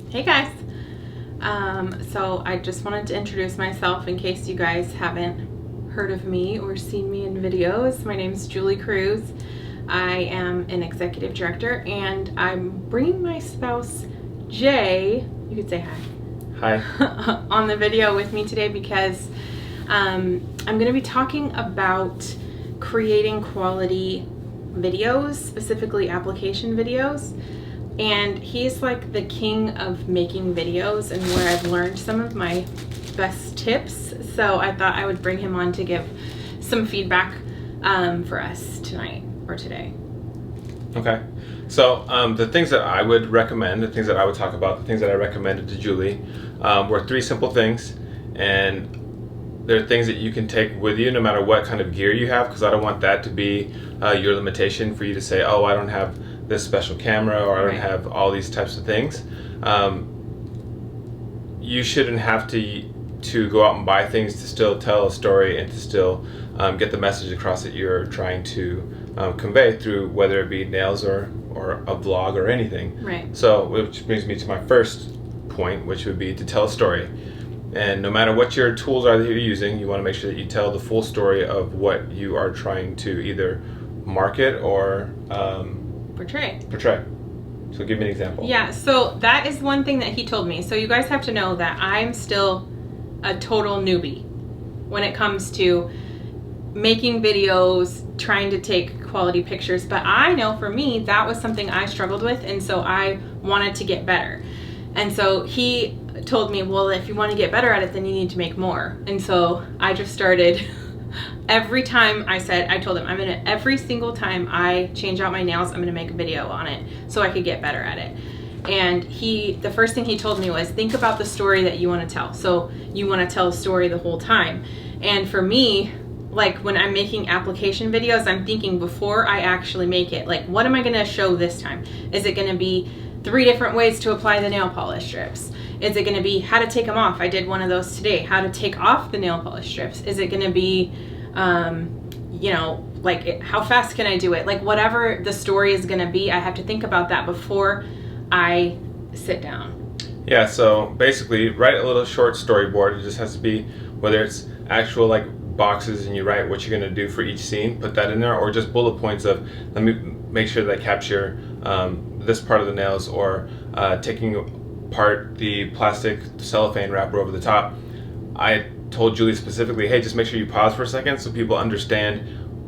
Hey guys. So I just wanted to introduce myself in case you guys haven't heard of me or seen me in videos. My name is Julie Cruz. I am an executive director and I'm bringing my spouse Jay, you could say hi. Hi. On the video with me today because I'm going to be talking about creating quality videos, specifically application videos. And he's like the king of making videos and where I've learned some of my best tips. So I thought I would bring him on to give some feedback for us tonight or today. Okay. So the things that I would recommend, the things that I would talk about, the things that I recommended to Julie were three simple things. And they're things that you can take with you no matter what kind of gear you have, because I don't want that to be your limitation for you to say, oh, I don't have this special camera or I don't have all these types of things. You shouldn't have to go out and buy things to still tell a story and to still get the message across that you're trying to convey through, whether it be nails or a vlog or anything. Right. So, which brings me to my first point, which would be to tell a story. And no matter what your tools are that you're using, you want to make sure that you tell the full story of what you are trying to either market or Portray. So give me an example. Yeah, so that is one thing that he told me. So you guys have to know that I'm still a total newbie when it comes to making videos, trying to take quality pictures. But I know for me, that was something I struggled with, and so I wanted to get better. And so he told me, well, if you want to get better at it, then you need to make more. And so I just started. Every time I told him, every single time I change out my nails, I'm gonna make a video on it so I could get better at it. And the first thing he told me was, think about the story that you wanna tell. So you wanna tell a story the whole time. And for me, like when I'm making application videos, I'm thinking before I actually make it, like what am I gonna show this time? Is it gonna be 3 different ways to apply the nail polish strips? Is it gonna be how to take them off? I did one of those today, how to take off the nail polish strips. Is it gonna be, how fast can I do it? Like whatever the story is gonna be, I have to think about that before I sit down. Yeah, so basically write a little short storyboard. It just has to be, whether it's actual like boxes and you write what you're gonna do for each scene, put that in there, or just bullet points of, let me make sure that I capture this part of the nails, or taking apart the plastic cellophane wrapper over the top. I told Julie specifically, hey, just make sure you pause for a second so people understand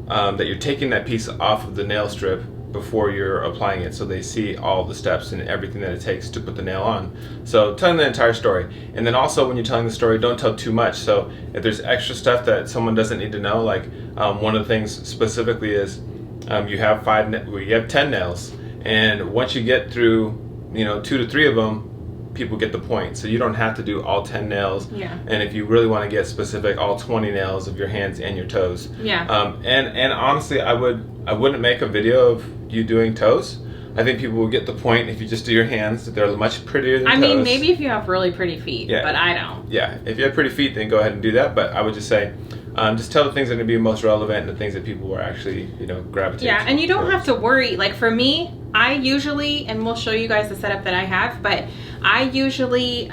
that you're taking that piece off of the nail strip before you're applying it, so they see all the steps and everything that it takes to put the nail on. So telling the entire story. And then also when you're telling the story, don't tell too much. So if there's extra stuff that someone doesn't need to know, like one of the things specifically is you have 10 nails, and once you get through 2 to 3 of them, people get the point. So you don't have to do all 10 nails. Yeah. And if you really want to get specific, all 20 nails of your hands and your toes. Yeah. And honestly, I wouldn't make a video of you doing toes. I think people will get the point if you just do your hands. They're much prettier than toes. I mean, maybe if you have really pretty feet, but I don't. Yeah, if you have pretty feet, then go ahead and do that. But I would just say, just tell the things that are going to be most relevant and the things that people are actually, gravitate. Yeah, and you don't have to worry. Like for me, I usually, and we'll show you guys the setup that I have, but I usually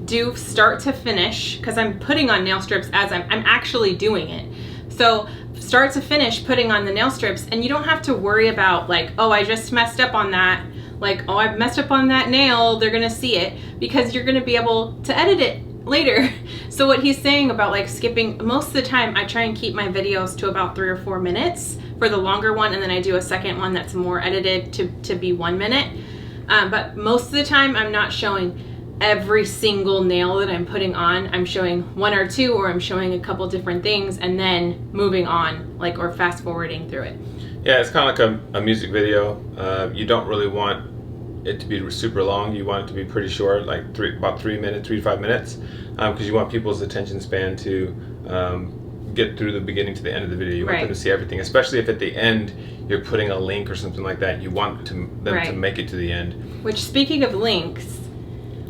do start to finish, because I'm putting on nail strips as I'm actually doing it. So start to finish putting on the nail strips, and you don't have to worry about like, oh, I just messed up on that. Like, oh, I've messed up on that nail. They're gonna see it, because you're gonna be able to edit it later. So what he's saying about like skipping, most of the time I try and keep my videos to about 3 or 4 minutes for the longer one, and then I do a second one that's more edited to be 1 minute. But most of the time I'm not showing every single nail that I'm putting on. I'm showing 1 or 2, or I'm showing a couple different things and then moving on, like, or fast forwarding through it. Yeah, it's kind of like a music video. You don't really want it to be super long. You want it to be pretty short, like about 3 minutes, 3 to 5 minutes, because you want people's attention span to get through the beginning to the end of the video. You want them to see everything, especially if at the end you're putting a link or something like that. You want them to make it to the end. Which, speaking of links,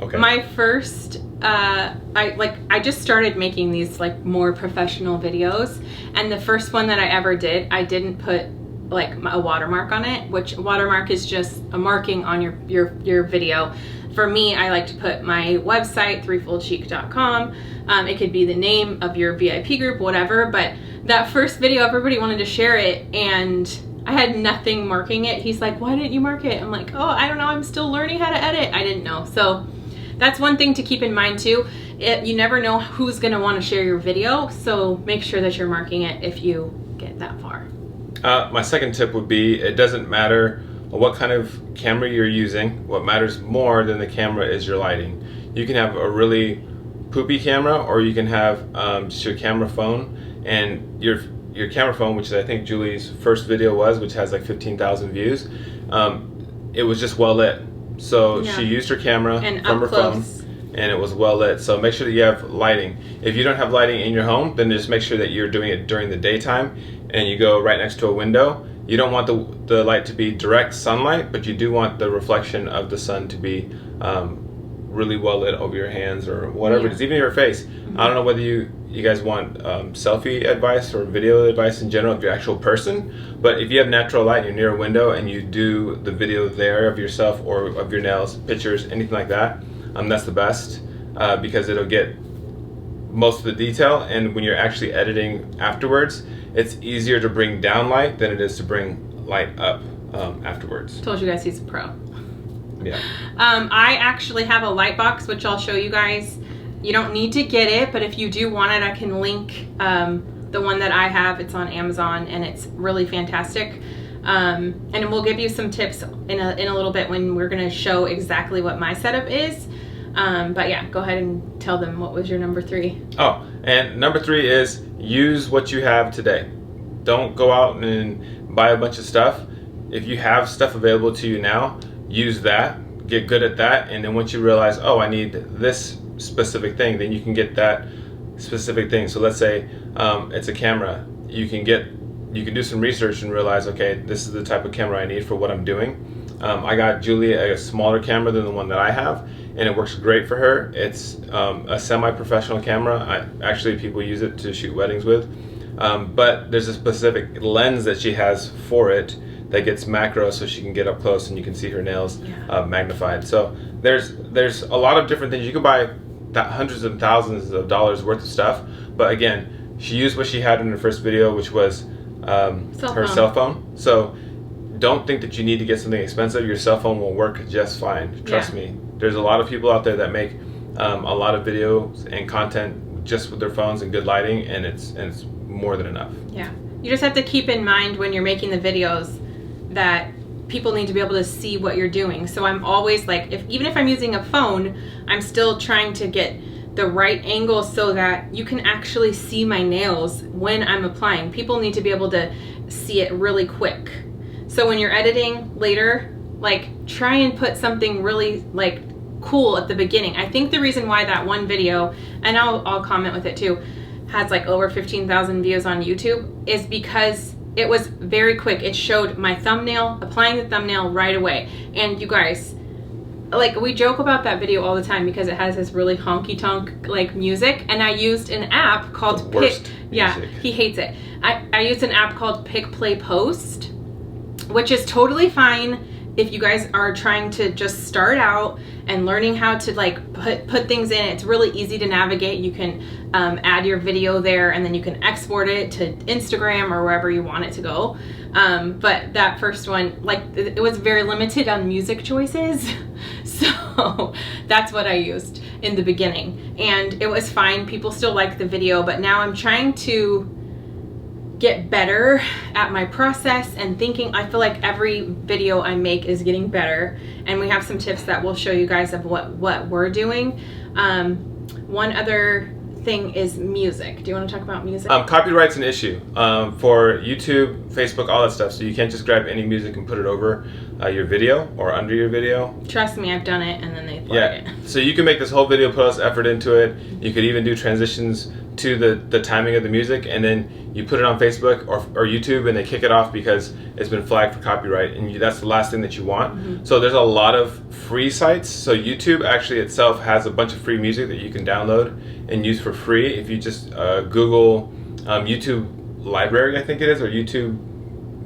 okay, my first I just started making these like more professional videos, and the first one that I ever did, I didn't put like a watermark on it, which watermark is just a marking on your video. For me, I like to put my website, threefoldchic.com. It could be the name of your VIP group, whatever. But that first video, everybody wanted to share it, and I had nothing marking it. He's like, why didn't you mark it? I'm like, oh, I don't know. I'm still learning how to edit. I didn't know. So that's one thing to keep in mind too. You never know who's going to want to share your video. So make sure that you're marking it if you get that far. My second tip would be, it doesn't matter what kind of camera you're using. What matters more than the camera is your lighting. You can have a really poopy camera, or you can have just your camera phone, and your camera phone, which is I think Julie's first video was, which has like 15,000 views. It was just well lit. So she used her camera from her phone, and it was well lit. So make sure that you have lighting. If you don't have lighting in your home, then just make sure that you're doing it during the daytime, and you go right next to a window. You don't want the light to be direct sunlight, but you do want the reflection of the sun to be really well lit over your hands or whatever it is, even your face. I don't know whether you guys want selfie advice or video advice in general if you're an actual person, but if you have natural light and you're near a window and you do the video there of yourself or of your nails, pictures, anything like that, that's the best because it'll get most of the detail, and when you're actually editing afterwards, it's easier to bring down light than it is to bring light up afterwards. Told you guys he's a pro. Yeah. I actually have a light box, which I'll show you guys. You don't need to get it, but if you do want it, I can link the one that I have. It's on Amazon, and it's really fantastic. And we'll give you some tips in a little bit when we're going to show exactly what my setup is. But yeah, go ahead and tell them what was your number 3. Oh, and number 3 is use what you have today. Don't go out and buy a bunch of stuff. If you have stuff available to you now, use that, get good at that, and then once you realize, oh, I need this specific thing, then you can get that specific thing. So let's say it's a camera. You can do some research and realize, okay, this is the type of camera I need for what I'm doing. I got Julie a smaller camera than the one that I have, and it works great for her. It's a semi-professional camera. Actually, people use it to shoot weddings with, but there's a specific lens that she has for it that gets macro, so she can get up close and you can see her nails magnified. So there's a lot of different things. You can buy hundreds and thousands of dollars worth of stuff, but again, she used what she had in her first video, which was her cell phone. So don't think that you need to get something expensive. Your cell phone will work just fine. Trust me. There's a lot of people out there that make a lot of videos and content just with their phones and good lighting, and it's more than enough. Yeah. You just have to keep in mind when you're making the videos that people need to be able to see what you're doing. So I'm always like, even if I'm using a phone, I'm still trying to get the right angle so that you can actually see my nails when I'm applying. People need to be able to see it really quick. So when you're editing later, like, try and put something really like cool at the beginning. I think the reason why that one video, and I'll comment with it too, has like over 15,000 views on YouTube is because it was very quick. It showed my thumbnail, applying the thumbnail right away. And you guys, like, we joke about that video all the time because it has this really honky tonk like music, and I used an app called Yeah, he hates it. I used an app called Pick Play Post, which is totally fine if you guys are trying to just start out and learning how to like put things in. It's really easy to navigate. You can add your video there, and then you can export it to Instagram or wherever you want it to go. But that first one, like, it was very limited on music choices. So that's what I used in the beginning, and it was fine. People still like the video, but now I'm trying to get better at my process and thinking. I feel like every video I make is getting better, and we have some tips that we'll show you guys of what we're doing. One other thing is music. Do you want to talk about music? Copyright's an issue for YouTube, Facebook, all that stuff. So you can't just grab any music and put it over your video or under your video. Trust me, I've done it, and then they flag it. So you can make this whole video, put less effort into it. You could even do transitions to the timing of the music, and then you put it on Facebook or YouTube, and they kick it off because it's been flagged for copyright, and that's the last thing that you want. So there's a lot of free sites. So YouTube actually itself has a bunch of free music that you can download and use for free. If you just Google YouTube Library, I think it is, or YouTube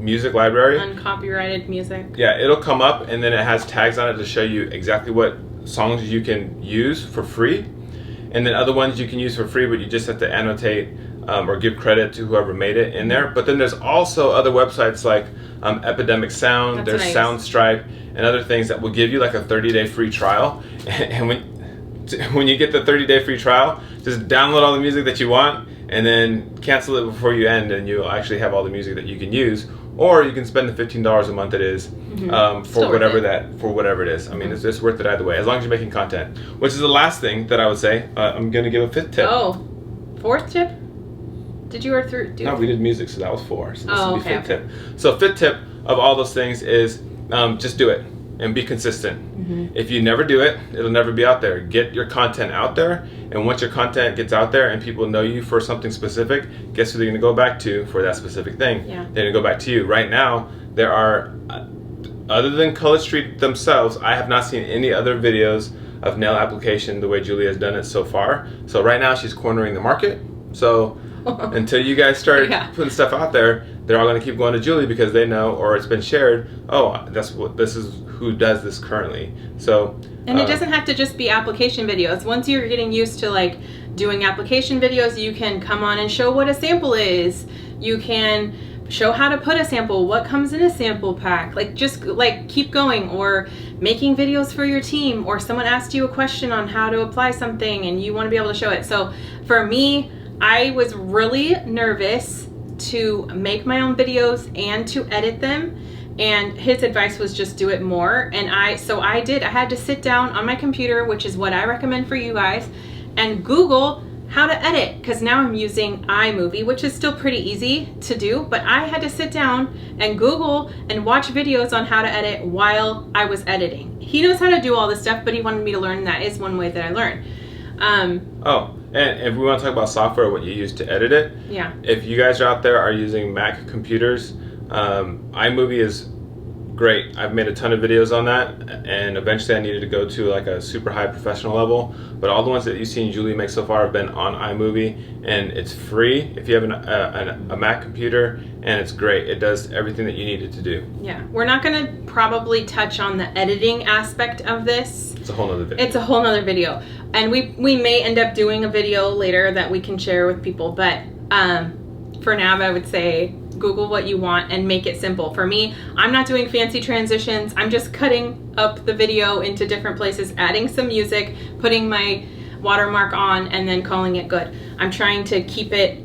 Music Library. Uncopyrighted music. Yeah, it'll come up, and then it has tags on it to show you exactly what songs you can use for free, and then other ones you can use for free, but you just have to annotate or give credit to whoever made it in there. But then there's also other websites like Epidemic Sound, That's there's nice. Soundstripe, and other things that will give you like a 30-day free trial. And when you get the 30-day free trial, just download all the music that you want and then cancel it before you end, and you'll actually have all the music that you can use. Or you can spend the $15 a month it is for whatever it is. I mean, it's worth it either way, as long as you're making content. Which is the last thing that I would say. I'm going to give a 5th tip. Oh, 4th tip? Did you or through? No, we did music, so that was 4. So this would be 5th tip. Okay. So 5th tip of all those things is just do it and be consistent. If you never do it, it'll never be out there. Get your content out there, and once your content gets out there and people know you for something specific, guess who they're going to go back to for that specific thing? Yeah. They're going to go back to you. Right now, there are, other than Color Street themselves, I have not seen any other videos of nail application the way Julie has done it so far. So right now, she's cornering the market. So until you guys start putting stuff out there, they're all going to keep going to Julie because they know, or it's been shared, oh, this is who does this currently. So and it doesn't have to just be application videos. Once you're getting used to like doing application videos, you can come on and show what a sample is. You can show how to put a sample, what comes in a sample pack. Like just like keep going, or making videos for your team, or someone asked you a question on how to apply something and you want to be able to show it. So for me, I was really nervous to make my own videos and to edit them, and his advice was just do it more. And I had to sit down on my computer, which is what I recommend for you guys, and Google how to edit, because now I'm using iMovie, which is still pretty easy to do, but I had to sit down and Google and watch videos on how to edit while I was editing. He knows how to do all this stuff, but he wanted me to learn. That is one way that I learned. And if we want to talk about software, what you use to edit it, if you guys out there are using Mac computers, iMovie is great. I've made a ton of videos on that, and eventually I needed to go to like a super high professional level, but all the ones that you've seen Julie make so far have been on iMovie, and it's free if you have a Mac computer, and it's great. It does everything that you need it to do. Yeah, we're not going to probably touch on the editing aspect of this. It's a whole nother video. It's a whole nother video, and we may end up doing a video later that we can share with people, but for now I would say Google what you want and make it simple. For me, I'm not doing fancy transitions. I'm just cutting up the video into different places, adding some music, putting my watermark on, and then calling it good. I'm trying to keep it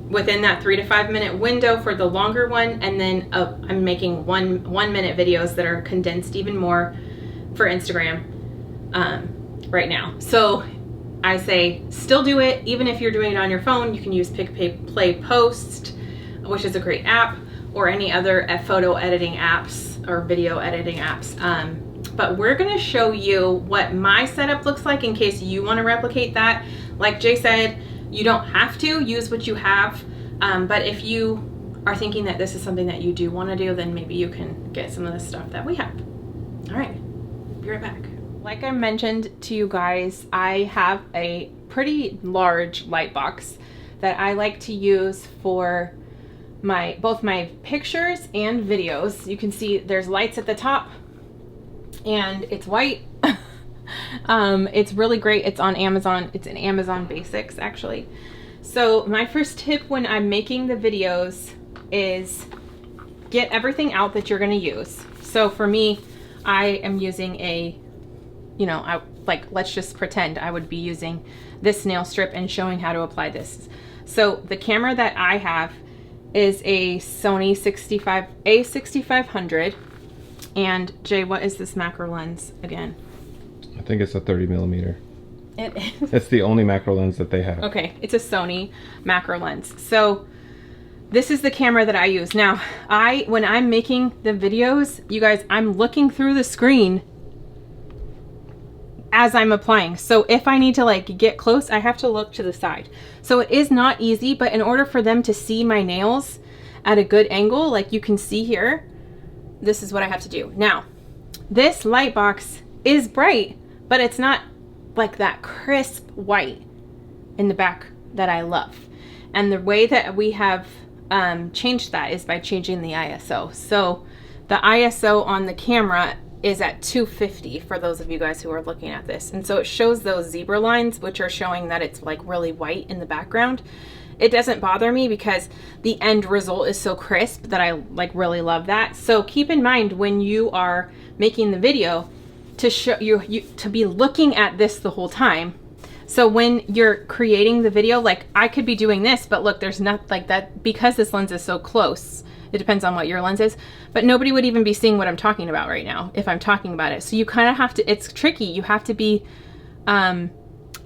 within that 3 to 5 minute window for the longer one, and then I'm making one minute videos that are condensed even more for Instagram right now. So I say still do it. Even if you're doing it on your phone, you can use Pick, Pay, Play, Post, which is a great app, or any other photo editing apps or video editing apps. But we're gonna show you what my setup looks like in case you wanna replicate that. Like Jay said, you don't have to use what you have, but if you are thinking that this is something that you do wanna do, then maybe you can get some of the stuff that we have. All right, be right back. Like I mentioned to you guys, I have a pretty large light box that I like to use for both my pictures and videos. You can see there's lights at the top, and it's white. It's really great. It's on Amazon. It's in Amazon Basics, actually. So my first tip when I'm making the videos is get everything out that you're going to use. So for me, I am using let's just pretend I would be using this nail strip and showing how to apply this. So the camera that I have is a Sony a6500. And Jay, what is this macro lens again? I think it's a 30 millimeter. It is. It's the only macro lens that they have. Okay, it's a Sony macro lens. So this is the camera that I use. Now, when I'm making the videos, you guys, I'm looking through the screen as I'm applying. So if I need to like get close, I have to look to the side. So it is not easy, but in order for them to see my nails at a good angle, like you can see here, this is what I have to do. Now, this light box is bright, but it's not like that crisp white in the back that I love. And the way that we have changed that is by changing the ISO. So the ISO on the camera is at 250 for those of you guys who are looking at this. And so it shows those zebra lines, which are showing that it's like really white in the background. It doesn't bother me because the end result is so crisp that I like really love that. So keep in mind when you are making the video to show you to be looking at this the whole time. So when you're creating the video, like I could be doing this, but look, there's not like that because this lens is so close. It depends on what your lens is, but nobody would even be seeing what I'm talking about right now if I'm talking about it. So you kind of have to, it's tricky. You have to be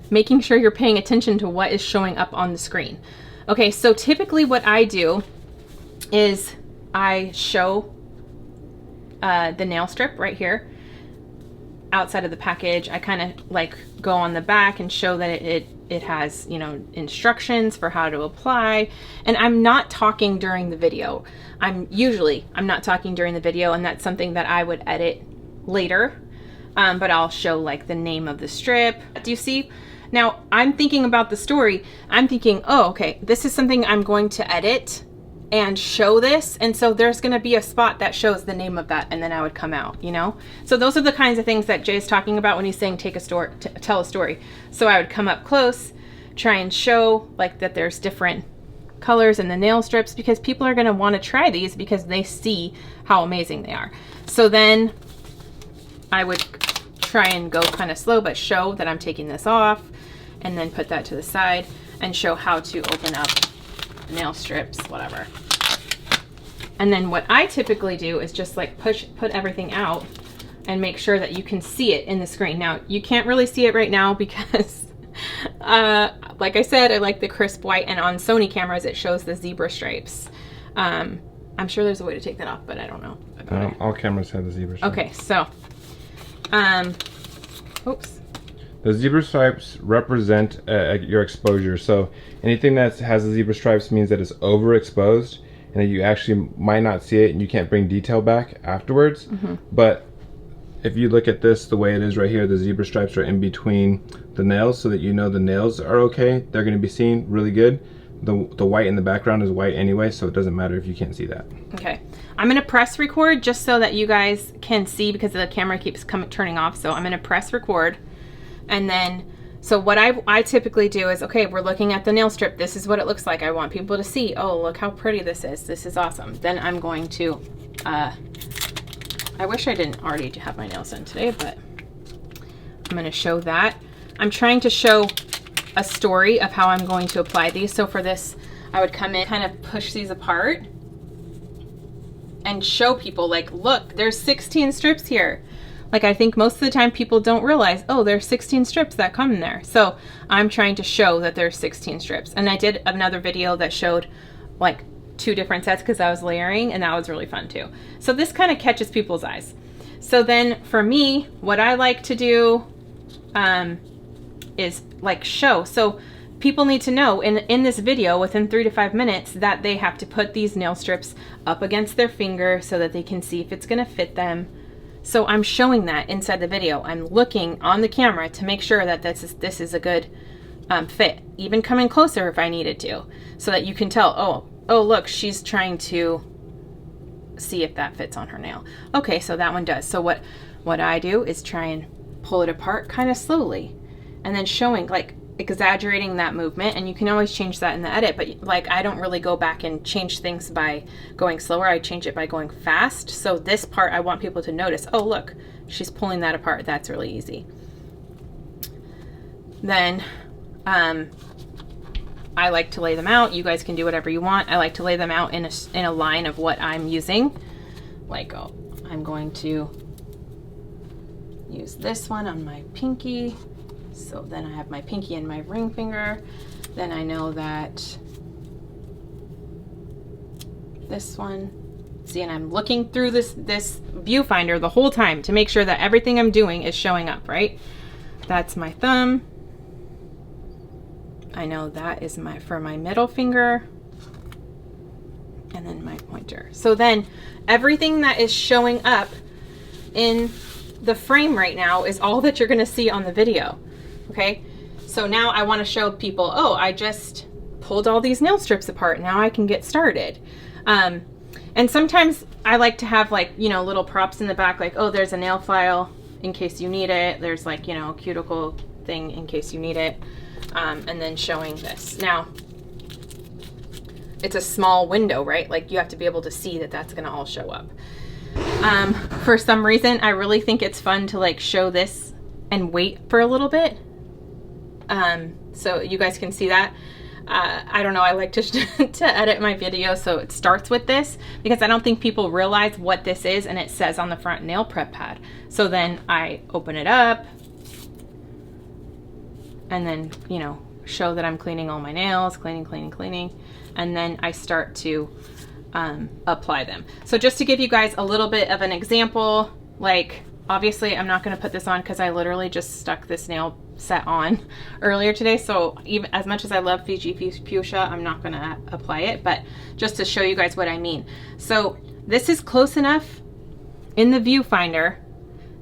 making sure you're paying attention to what is showing up on the screen. Okay, so typically what I do is I show the nail strip right here outside of the package. I kind of like go on the back and show that it has, you know, instructions for how to apply. And I'm not talking during the video. I'm not talking during the video, and that's something that I would edit later. But I'll show like the name of the strip. Do you see? Now I'm thinking about the story. I'm thinking, oh, okay, this is something I'm going to edit and show this. And so there's going to be a spot that shows the name of that, and then I would come out, you know? So those are the kinds of things that Jay's talking about when he's saying tell a story. So I would come up close, try and show like that there's different colors in the nail strips, because people are going to want to try these because they see how amazing they are. So then I would try and go kind of slow, but show that I'm taking this off, and then put that to the side and show how to open up nail strips, whatever. And then what I typically do is just like put everything out and make sure that you can see it in the screen. Now you can't really see it right now because like I said, I like the crisp white, and on Sony cameras it shows the zebra stripes. I'm sure there's a way to take that off, but I don't know. All cameras have the zebra stripes. Okay, so oops. The zebra stripes represent your exposure. So anything that has the zebra stripes means that it's overexposed and that you actually might not see it and you can't bring detail back afterwards. But if you look at this the way it is right here, the zebra stripes are in between the nails so that you know the nails are okay. They're going to be seen really good. The white in the background is white anyway, so it doesn't matter if you can't see that. Okay. I'm going to press record just so that you guys can see, because the camera keeps turning off. So I'm going to press record. And then, so what I typically do is, okay, we're looking at the nail strip. This is what it looks like. I want people to see, oh, look how pretty this is. This is awesome. Then I'm going to, I wish I didn't already have my nails done today, but I'm going to show that. I'm trying to show a story of how I'm going to apply these. So for this, I would come in, kind of push these apart and show people like, look, there's 16 strips here. Like, I think most of the time people don't realize, oh, there's 16 strips that come in there. So I'm trying to show that there's 16 strips. And I did another video that showed like 2 different sets because I was layering, and that was really fun too. So this kind of catches people's eyes. So then for me, what I like to do is like show. So people need to know in this video within 3 to 5 minutes that they have to put these nail strips up against their finger so that they can see if it's going to fit them. So I'm showing that inside the video. I'm looking on the camera to make sure that this is a good fit, even coming closer if I needed to, so that you can tell, oh, look, she's trying to see if that fits on her nail. Okay, so that one does. So what I do is try and pull it apart kind of slowly, and then showing, like, exaggerating that movement. And you can always change that in the edit, but like I don't really go back and change things by going slower. I change it by going fast. So this part I want people to notice, oh look, she's pulling that apart. That's really easy. Then I like to lay them out. You guys can do whatever you want. I like to lay them out in a line of what I'm using. Like, oh, I'm going to use this one on my pinky. So then I have my pinky and my ring finger. Then I know that this one, see, and I'm looking through this viewfinder the whole time to make sure that everything I'm doing is showing up, right? That's my thumb. I know that is for my middle finger. And then my pointer. So then everything that is showing up in the frame right now is all that you're gonna see on the video. Okay, so now I want to show people, oh, I just pulled all these nail strips apart. Now I can get started. And sometimes I like to have like, you know, little props in the back, like, oh, there's a nail file in case you need it. There's like, you know, a cuticle thing in case you need it. And then showing this. Now, it's a small window, right? Like you have to be able to see that that's gonna all show up. For some reason, I really think it's fun to like show this and wait for a little bit. So you guys can see that. I don't know, I like to edit my video so it starts with this because I don't think people realize what this is, and it says on the front nail prep pad. So then I open it up and then, you know, show that I'm cleaning all my nails, cleaning, and then I start to apply them. So just to give you guys a little bit of an example, like obviously I'm not going to put this on because I literally just stuck this nail set on earlier today, so even as much as I love Fiji Fuchsia, I'm not going to apply it, but just to show you guys what I mean. So this is close enough in the viewfinder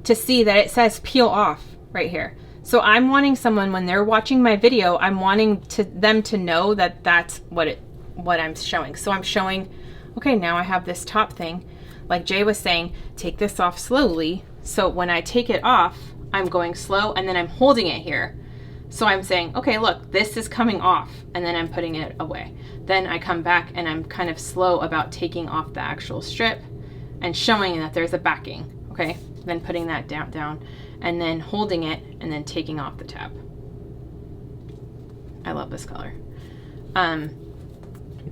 to see that it says peel off right here. So I'm wanting someone, when they're watching my video, I'm wanting them to know that that's what I'm showing. So I'm showing, okay, now I have this top thing. Like Jay was saying, take this off slowly. So when I take it off, I'm going slow and then I'm holding it here. So I'm saying, okay, look, this is coming off, and then I'm putting it away. Then I come back and I'm kind of slow about taking off the actual strip and showing that there's a backing, okay? Then putting that down and then holding it and then taking off the tab. I love this color. Where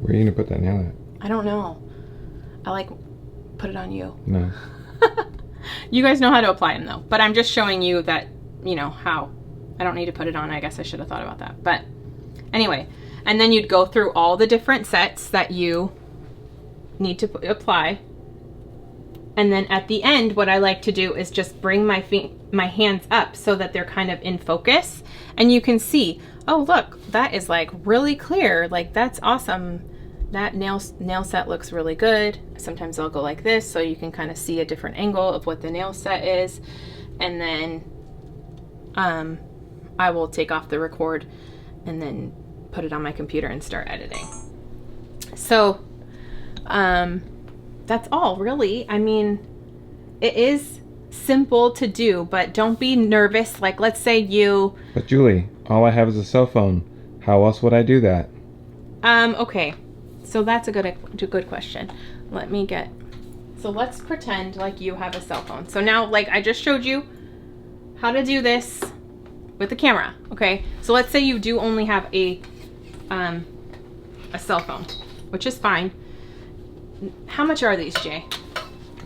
are you gonna put that nail at? I don't know. I like put it on you. No. You guys know how to apply them though, but I'm just showing you that, you know, how. I don't need to put it on. I guess I should have thought about that. But anyway, and then you'd go through all the different sets that you need to apply. And then at the end, what I like to do is just bring my hands up so that they're kind of in focus. And you can see, oh, look, that is like really clear. Like that's awesome. That nail set looks really good. Sometimes I'll go like this so you can kind of see a different angle of what the nail set is. And then I will take off the record and then put it on my computer and start editing. So that's all really. I mean, it is simple to do, but don't be nervous. Like let's say you... But Julie, all I have is a cell phone. How else would I do that? Okay. So that's a good question. So let's pretend like you have a cell phone. So now, like I just showed you how to do this with the camera, okay? So let's say you do only have a cell phone, which is fine. How much are these, Jay?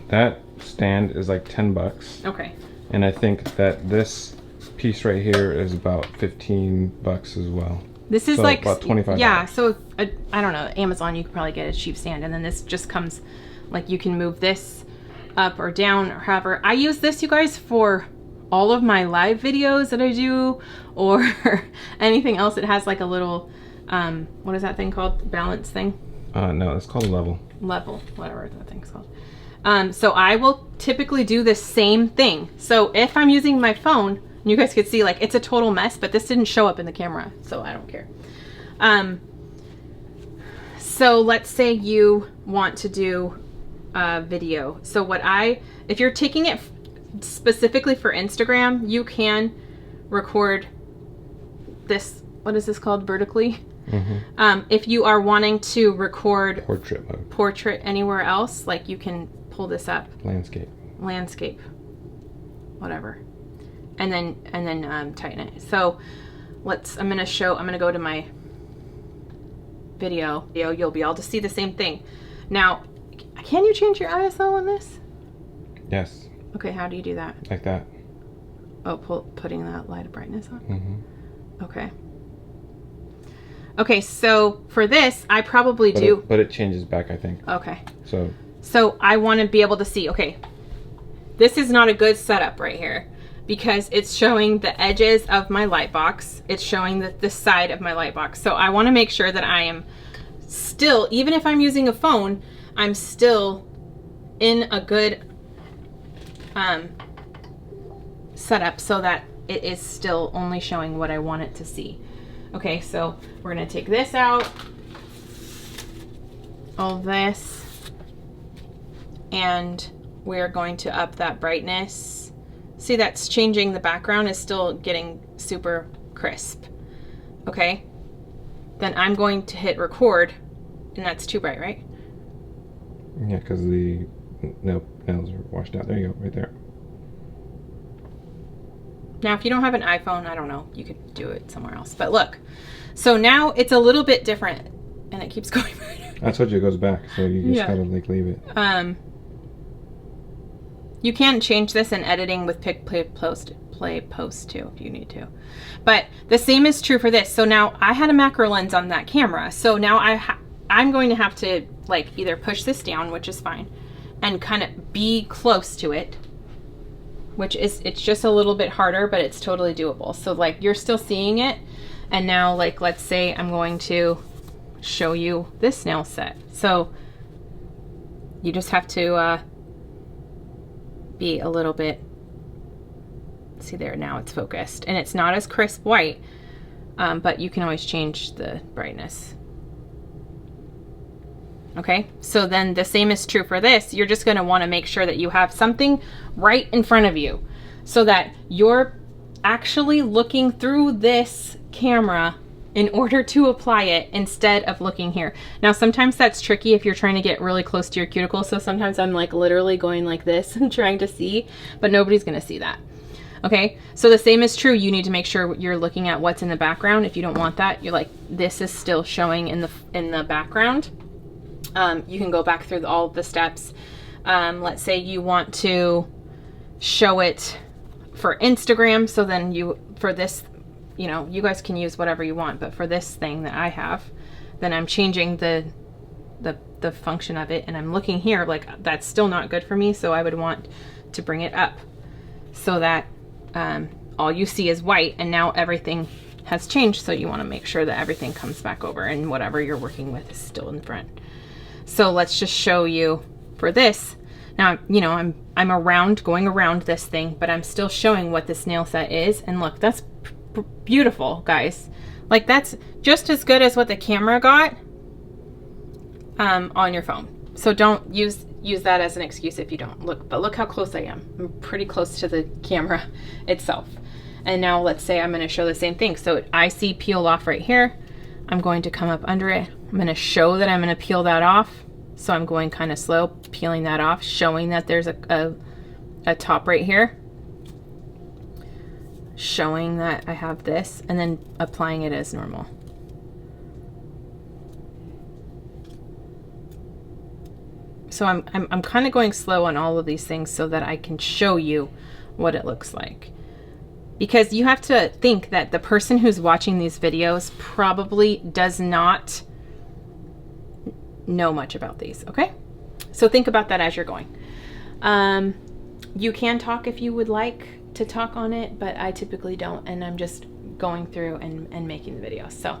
That stand is like $10. Okay. And I think that this piece right here is about $15 as well. This is so like about $25. Yeah, so I don't know, Amazon, you could probably get a cheap stand, and then this just comes, like you can move this up or down or however. I use this, you guys, for all of my live videos that I do, or anything else that has like a little, what is that thing called? Balance thing? No, it's called a level. Level, whatever that thing's called. So I will typically do the same thing. So if I'm using my phone, you guys could see like it's a total mess, but this didn't show up in the camera, so I don't care. So let's say you want to do a video. So if you're taking it specifically for Instagram, you can record this, what is this called, vertically? Mm-hmm. If you are wanting to record portrait mode, portrait anywhere else, like you can pull this up. Landscape, whatever. And then tighten it. So I'm gonna go to my video. You'll be able to see the same thing. Now, can you change your ISO on this? Yes. Okay, how do you do that? Like that. Oh, putting that light of brightness on? Mm-hmm. Okay. Okay, so for this, I probably do... But it changes back, I think. Okay. So I want to be able to see, okay, this is not a good setup right here because it's showing the edges of my light box. It's showing the side of my light box. So I want to make sure that I am still, even if I'm using a phone, I'm still in a good setup so that it is still only showing what I want it to see. Okay, so we're gonna take this out, all this, and we're going to up that brightness. See, that's changing. The background is still getting super crisp. Okay, then I'm going to hit record, and that's too bright, right? Yeah, because the nails are washed out. There you go, right there. Now, if you don't have an iPhone, I don't know, you could do it somewhere else. But look, so now it's a little bit different, and it keeps going right. I told you it goes back, so you just gotta like leave it. You can change this in editing with Pick, Play, Post too, if you need to. But the same is true for this. So now I had a macro lens on that camera, so now I'm going to have to like either push this down, which is fine, and kind of be close to it, which is, it's just a little bit harder, but it's totally doable. So like you're still seeing it, and now like let's say I'm going to show you this nail set. So you just have to be a little bit, see there, now it's focused, and it's not as crisp white, but you can always change the brightness. Okay, so then the same is true for this. You're just going to want to make sure that you have something right in front of you so that you're actually looking through this camera in order to apply it instead of looking here. Now, sometimes that's tricky if you're trying to get really close to your cuticle. So sometimes I'm like literally going like this and trying to see, but nobody's going to see that. Okay, so the same is true. You need to make sure you're looking at what's in the background. If you don't want that, you're like, this is still showing in the background. You can go back through all the steps. Let's say you want to show it for Instagram. So then for this, you know, you guys can use whatever you want, but for this thing that I have, then I'm changing the function of it, and I'm looking here, like that's still not good for me. So I would want to bring it up so that all you see is white, and now everything has changed. So you want to make sure that everything comes back over and whatever you're working with is still in front. So let's just show you for this. Now, you know, I'm going around this thing, but I'm still showing what this nail set is. And look, that's beautiful, guys. Like that's just as good as what the camera got on your phone. So don't use that as an excuse if you don't look. But look how close I am. I'm pretty close to the camera itself. And now let's say I'm going to show the same thing. So I see peel off right here. I'm going to come up under it. I'm going to show that I'm going to peel that off. So I'm going kind of slow, peeling that off, showing that there's a top right here. Showing that I have this, and then applying it as normal. So I'm kind of going slow on all of these things so that I can show you what it looks like. Because you have to think that the person who's watching these videos probably does not know much about these, okay? So think about that as you're going. You can talk if you would like to talk on it, but I typically don't, and I'm just going through and making the video. So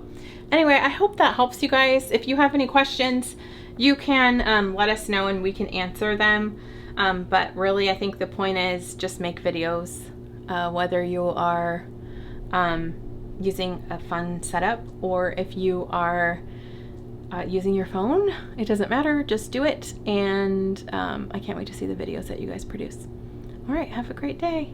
anyway, I hope that helps you guys. If you have any questions, you can let us know and we can answer them. But really, I think the point is just make videos, whether you are using a fun setup or if you are using your phone. It doesn't matter, just do it. And I can't wait to see the videos that you guys produce. All right, have a great day.